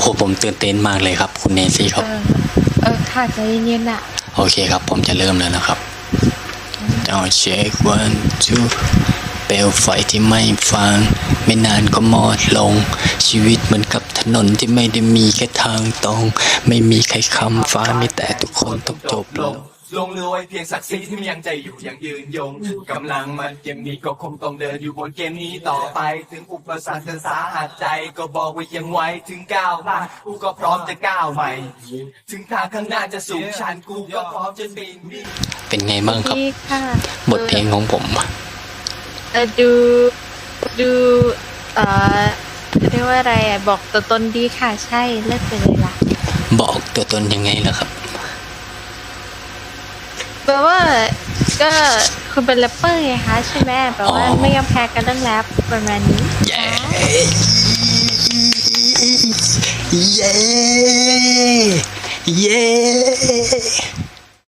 อ้โหผมตื่นเต้นมากเลยครับคุณเนซี่ครับค่ะใจเย็นๆอ่ะโอเคครับผมจะเริ่มแล้วนะครับต้องเช็ควันทูเปลวไฟที่ไม่ฟังไม่นานก็มอดลงชีวิตเหมือนกับถนนที่ไม่ได้มีแค่ทางตรงไม่มีใครคำฟ้ามีแต่ทุกคนต้องจบลงลงเรือไว้เพียงศักดิ์ศรีที่ยังใจอยู่ยังยืนยงกำลังมันเกมนี้ก็คงต้องเดินอยู่บนเกมนี้ต่อไปถึงอุปสรรคจะสาหัสใจก็บอกว่ายังไหวถึงก้าวหน้ากูก็พร้อมจะก้าวใหม่ถึงทางข้างหน้าจะสูงชันกูก็พร้อมจะปีนเป็นไงบ้างครับบทเพลงของผมดูเรียกว่าอะไรบอกตัวตนดีค่ะใช่เลิศไปเลยล่ะบอกตัวตนยังไงล่ะครับแปลว่าก็คุณเป็นแรปเปอร์ไงคะใช่ไหมแปลว่าไม่ยอมแพ้กันเรื่องแรปประมาณนี้เย้เย้เย้